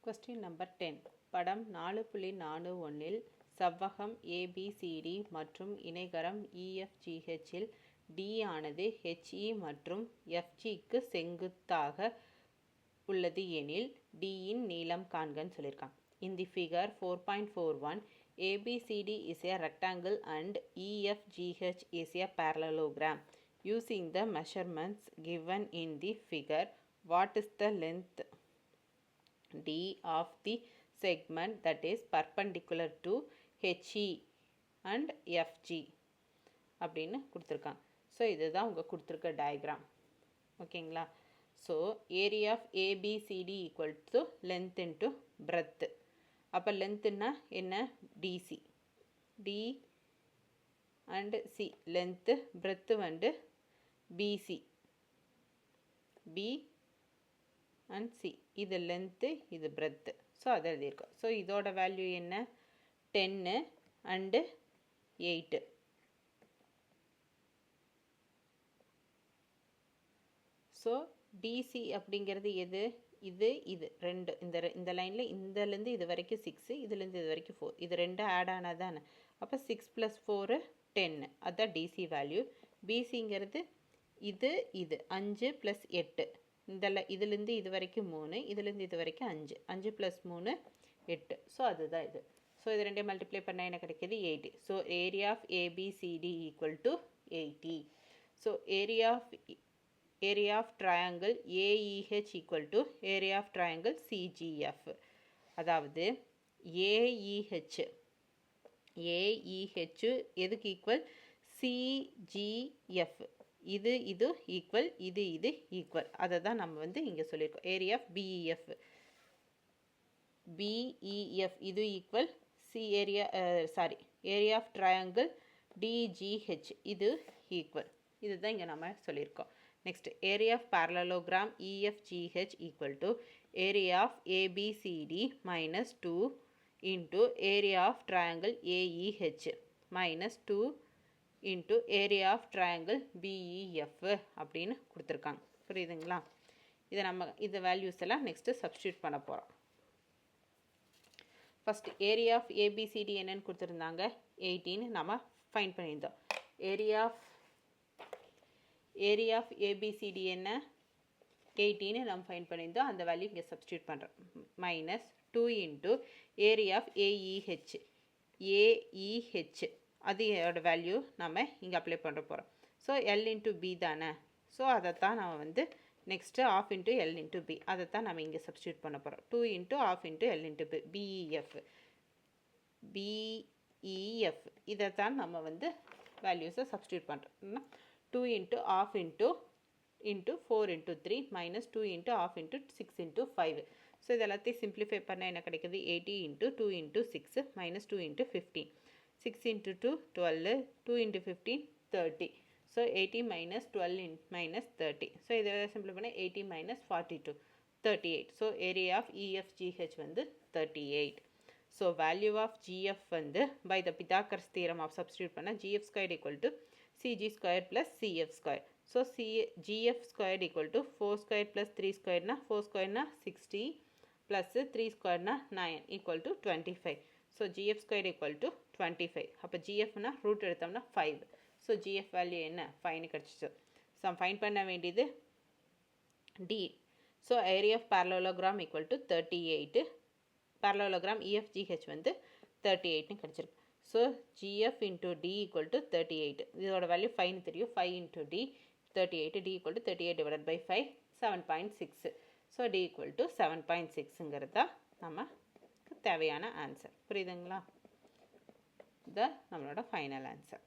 Question number 10. படம் 4.41 இல் செவ்வகம் ABCD மற்றும் இணைகரம் EFGH இல் D ஆனது HE மற்றும் FGக்கு செங்குத்தாக உள்ளது எனில் D இன் நீளம் காண்கன்னு சொல்லியிருக்காங்க. In the figure 4.41, ABCD is a rectangle and EFGH is a parallelogram. Using the measurements given in the figure, what is the length D of the segment that is perpendicular to HE and FG அப்படின்னு கொடுத்துருக்காங்க. So இதுதான் உங்கள் கொடுத்துருக்க diagram. ஓகேங்களா? So area of ABCD equal to length into breadth. அப்போ லென்த்துன்னா என்ன? DC. D and C length, breadth வந்து பிசி. பி அண்ட் சி இது லென்த்து, இது பிரெத்து. ஸோ அதை எழுதியிருக்கோம். ஸோ இதோட வேல்யூ என்ன? 10 அண்டு 8. ஸோ டிசி அப்படிங்கிறது எது? இது ரெண்டு. இந்த லைனில் இந்தலேருந்து இது வரைக்கும் 6, இதுலேருந்து இது வரைக்கும் 4. இது ரெண்டு ஆட் ஆனால் தானே. அப்போ 6 + 4 10. அதுதான் டிசி வேல்யூ. பிசிங்கிறது இது 5 + 8. இதுலேருந்து இது வரைக்கும் 3, இதுலேருந்து இது வரைக்கும் 5. 5 + 3 8. ஸோ அதுதான் இது. ஸோ இது ரெண்டே மல்டிப்ளை பண்ணால் என்ன கிடைக்கிது? 80. So area of ABCD equal to 80. So area of triangle AEH equal to area of triangle CGF. அதாவது AEH எதுக்கு ஈக்குவல்? CGF. இது ஈக்குவல், இது ஈக்குவல். அதை தான் நம்ம வந்து இங்கே சொல்லியிருக்கோம். ஏரியா ஆஃப் BEF இது equal area of triangle DGH இது ஈக்குவல். இதுதான் இங்கே நம்ம சொல்லியிருக்கோம். Next, area of parallelogram EFGH equal to area of ABCD minus 2 into area of triangle AEH minus 2 into area of triangle BEF அப்படின்னு கொடுத்துருக்காங்க. புரியுதுங்களா? இதை நம்ம இந்த வேல்யூஸ் எல்லாம் நெக்ஸ்ட்டு சப்ஸ்டியூட் பண்ண போகிறோம். ஃபஸ்ட் ஏரியா ஆஃப் ஏபிசிடி என்னன்னு கொடுத்துருந்தாங்க? 18 நம்ம ஃபைண்ட் பண்ணியிருந்தோம். ஏரியா ஆஃப் ஏபிசிடி என்ன? 18 நம்ம ஃபைண்ட் பண்ணியிருந்தோம். அந்த வேல்யூ இங்கே சப்ஸ்டியூட் பண்ணுறோம். Minus 2 into area of AEH அதோட வேல்யூ நம்ம இங்கே அப்ளை பண்ண போகிறோம். ஸோ எல் இன்ட்டு பி தானே. ஸோ அதைத்தான் நம்ம வந்து next half into L into B அதைத்தான் நம்ம இங்கே சப்ஸ்டியூட் பண்ண போகிறோம். 2 into half into L into B BEF இதைத்தான் நம்ம வந்து வேல்யூஸை சப்ஸ்டியூட் பண்ணுறோம். 2 into half into 4 into 3 minus 2 into half into 6 into 5. So இது எல்லாத்தையும் சிம்பிளிஃபை பண்ணால் என்ன கிடைக்குது? 80 into 2 into 6 minus 2 into 15. 6 into 2 12, 2 into 15 30. So 80 minus 12 minus 30. So இதை சிம்பிளை பண்ணால் 80 minus 42 38. So area of EFGH வந்து 38. ஸோ வேல்யூ ஆஃப் GF வந்து by the Pythagoras theorem of substitute பண்ணால் GF squared equal to CG squared plus CF squared. So GF squared equal to 4 squared plus 3 squared na 4 squared na 60 plus 3 squared na 9 equal to 25. So GF squared equal to 25. அப்போ GF na root எடுத்தோம்னா 5. So GF value என்ன? 5 கிடைச்சிச்சு. So find பண்ண வேண்டியது D. So area of parallelogram equal to 38. Parallelogram EFGH வந்து 38 கிடைச்சிருக்கு. So GF into D equal to 38. இதோட value 5 தெரியும். 5 into D 38. D equal to 38 divided by 5 7.6. So D equal to 7.6ங்கிறது தான் நமக்கு தேவையான ஆன்சர். புரியுதுங்களா? இது நம்மளோட ஃபைனல் ஆன்சர்.